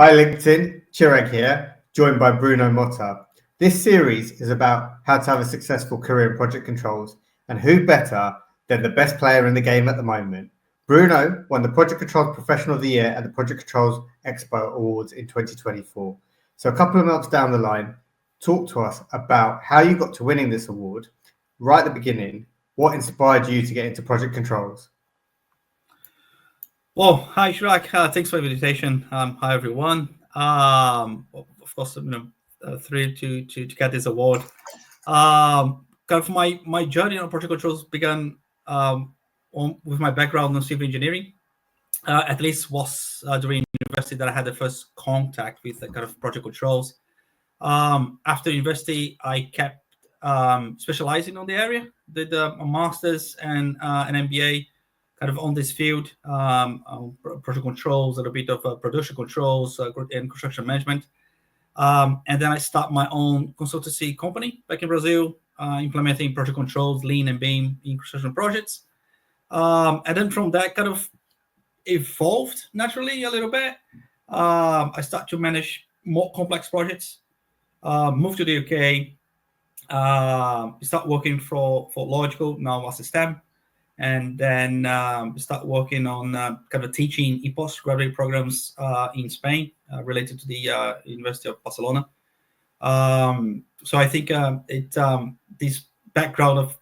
Hi LinkedIn, Chirag here, joined by Bruno Mota. This series is about how to have a successful career in project controls, and who better than the best player in the game at the moment. Bruno won the Project Controls Professional of the Year at the Project Controls Expo Awards in 2024. So a couple of months down the line, talk to us about how you got to winning this award. Right at the beginning, what inspired you to get into project controls? Well, hi Shirag. Thanks for the invitation. Hi everyone. Of course, thrilled to get this award. Kind of my journey on project controls began with my background in civil engineering. At least was during university that I had the first contact with the kind of project controls. After university, I kept specializing on the area. Did a master's and an MBA kind of on this field, project controls, a little bit of production controls and construction management. And then I start my own consultancy company back in Brazil, implementing project controls, lean and BIM in construction projects. And then from that kind of evolved naturally a little bit. I start to manage more complex projects, moved to the UK, start working for Logical, now Assystem, and then start working on kind of teaching in postgraduate programs in Spain related to the University of Barcelona. So I think this background of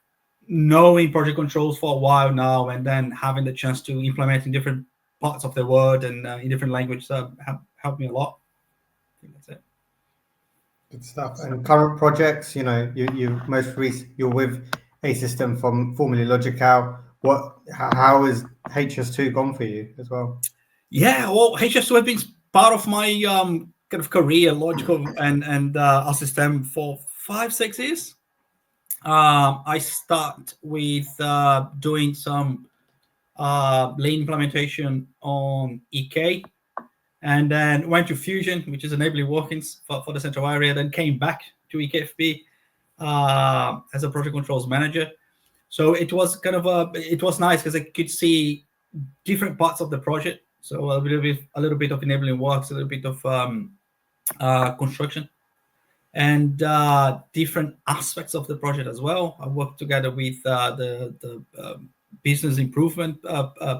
knowing project controls for a while now, and then having the chance to implement in different parts of the world and in different languages have helped me a lot. I think that's it. Good stuff. And current projects, you most recent, you're with Assystem from formerly Logical. How has HS2 gone for you as well? Yeah, well, HS2 has been part of my kind of career, Logical and Assystem for 5-6 years. I start with doing some lean implementation on EK, and then went to Fusion, which is enabling workings for the central area, then came back to EKFB as a project controls manager. So it was kind of it was nice because I could see different parts of the project. So a little bit of enabling works, a little bit of construction, and different aspects of the project as well. I worked together with the business improvement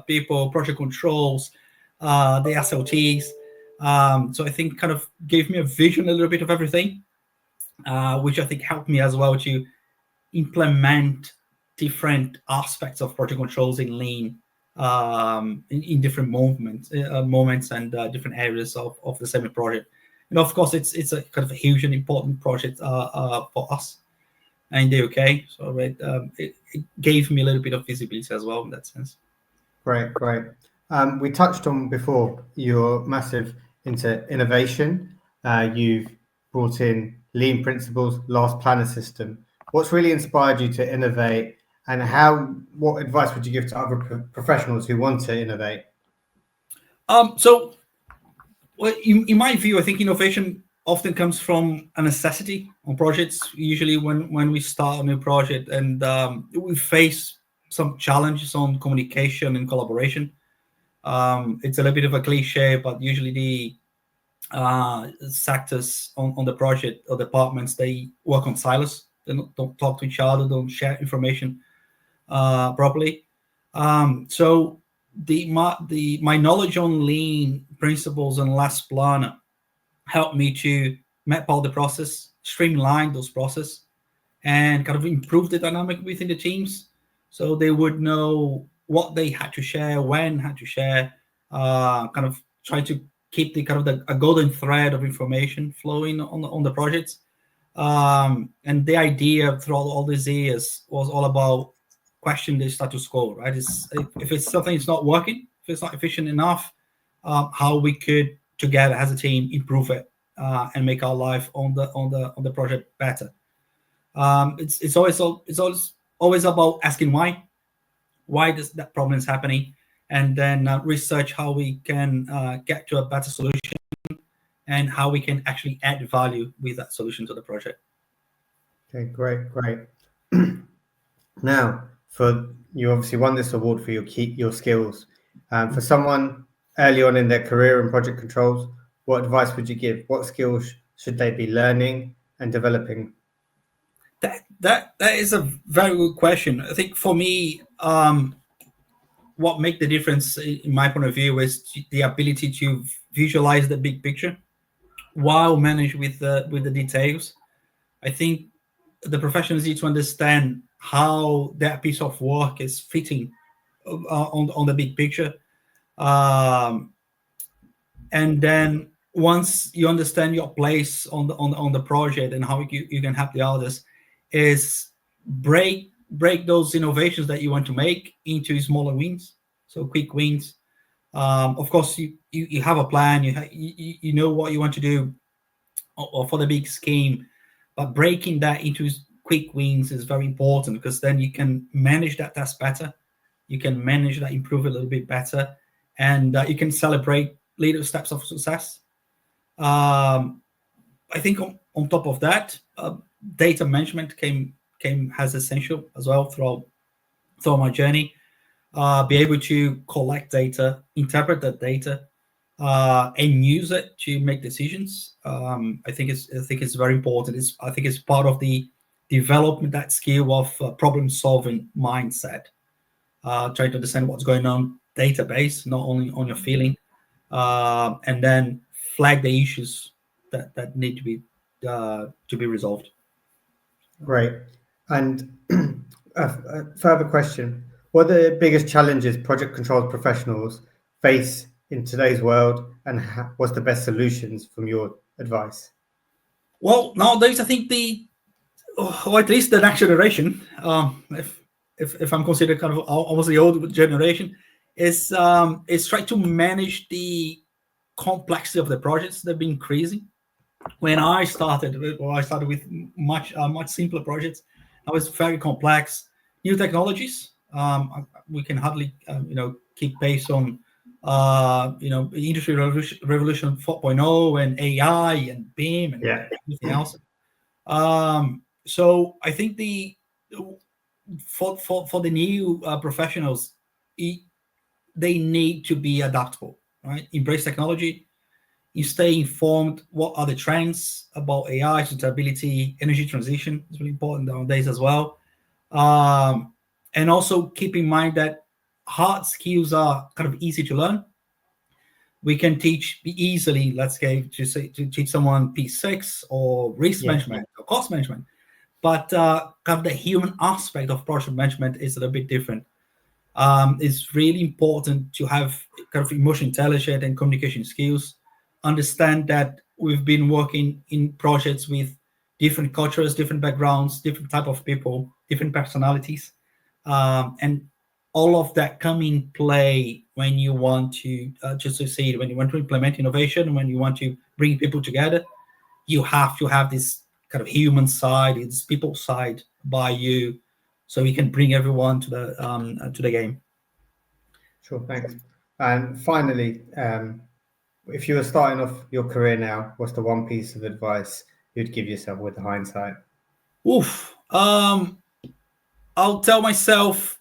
people, project controls, the SLTs. So I think kind of gave me a vision, a little bit of everything, which I think helped me as well to implement different aspects of project controls in lean in different moments and different areas of the same project. And of course, it's a kind of a huge and important project for us in the UK. So it gave me a little bit of visibility as well in that sense. Great. We touched on before you're massive into innovation. You've brought in lean principles, last planner system. What's really inspired you to innovate, and what advice would you give to other professionals who want to innovate? So well, in my view, I think innovation often comes from a necessity on projects. Usually when we start a new project and we face some challenges on communication and collaboration. It's a little bit of a cliche, but usually the sectors on the project or departments, they work on silos. They don't talk to each other, don't share information properly. So my knowledge on lean principles and last planner helped me to map out the process, streamline those processes, and kind of improve the dynamic within the teams, so they would know what they had to share, when had to share, kind of try to keep the kind of a golden thread of information flowing on the projects. And the idea throughout all these years was all about question the status quo, right? If it's something that's not working, if it's not efficient enough, how we could together as a team improve it and make our life on the project better. It's always about asking why that problem is happening, and then research how we can get to a better solution and how we can actually add value with that solution to the project. Okay, great. Now, you obviously won this award for your skills. For someone early on in their career in project controls, what advice would you give? What skills should they be learning and developing? That is a very good question. I think for me, what make the difference in my point of view is the ability to visualize the big picture while manage with the details. I think the professionals need to understand how that piece of work is fitting on the big picture. And then once you understand your place on the project and how you can help the others, is break those innovations that you want to make into smaller wins, so quick wins. Of course, you have a plan, you know what you want to do or for the big scheme, but breaking that into quick wins is very important, because then you can manage that task better, you can manage that, improve a little bit better, and you can celebrate little steps of success. I think on top of that, data management came as essential as well throughout my journey. Be able to collect data, interpret that data, and use it to make decisions. I think it's very important. I think it's part of the development, that skill of problem solving mindset. Trying to understand what's going on database, not only on your feeling, and then flag the issues that need to be resolved. Great. And a further question: what are the biggest challenges project controls professionals face in today's world, and what's the best solutions from your advice? Well, nowadays I think or at least the next generation, if I'm considered kind of almost the old generation, is trying to manage the complexity of the projects. They've been increasing. When I started with much simpler projects. Now it's very complex. New technologies, we can hardly keep pace on Industry Revolution 4.0 and AI and BIM and everything else. So I think for the new professionals, they need to be adaptable, right? Embrace technology. You stay informed. What are the trends about AI, sustainability, energy transition? It's really important nowadays as well. And also keep in mind that hard skills are kind of easy to learn. We can teach easily, let's say, to teach someone P6 or risk management or cost management. But kind of the human aspect of project management is a little bit different. It's really important to have kind of emotional intelligence and communication skills. Understand that we've been working in projects with different cultures, different backgrounds, different type of people, different personalities, and all of that come in play when you want to succeed, when you want to implement innovation, when you want to bring people together. You have to have this kind of human side, this people side by you, so we can bring everyone to the game. Sure, thanks. And finally, if you were starting off your career now, what's the one piece of advice you'd give yourself with the hindsight? Oof. I'll tell myself,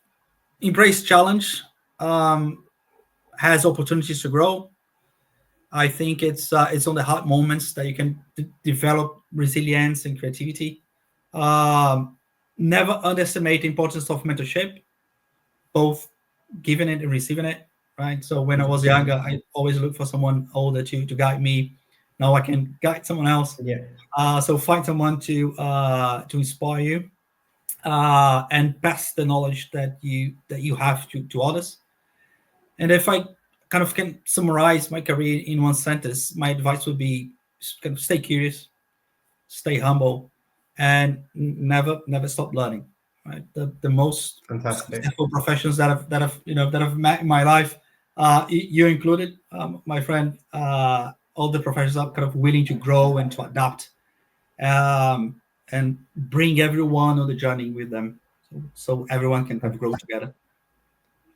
embrace challenge. Has opportunities to grow. I think it's on the hard moments that you can develop resilience and creativity. Never underestimate the importance of mentorship, both giving it and receiving it. Right. So when I was younger, I always looked for someone older to guide me. Now I can guide someone else. So find someone to inspire you, and pass the knowledge that you have to others. And if I kind of can summarize my career in one sentence, my advice would be kind of stay curious, stay humble, and never stop learning. Right. The most successful professions that I've met in my life, you included, my friend, all the professionals are kind of willing to grow and to adapt, and bring everyone on the journey with them, so everyone can kind of grow together.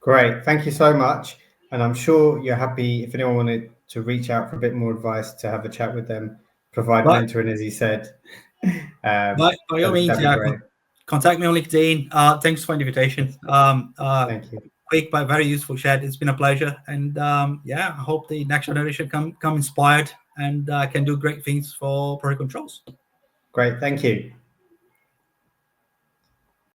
Great, thank you so much. And I'm sure you're happy if anyone wanted to reach out for a bit more advice, to have a chat with them, provide mentoring, as he said. By all means, contact me on LinkedIn. Thanks for the invitation. Thank you. Quick but very useful chat. It's been a pleasure, and I hope the next generation come inspired and can do great things for Project Controls. Great, thank you.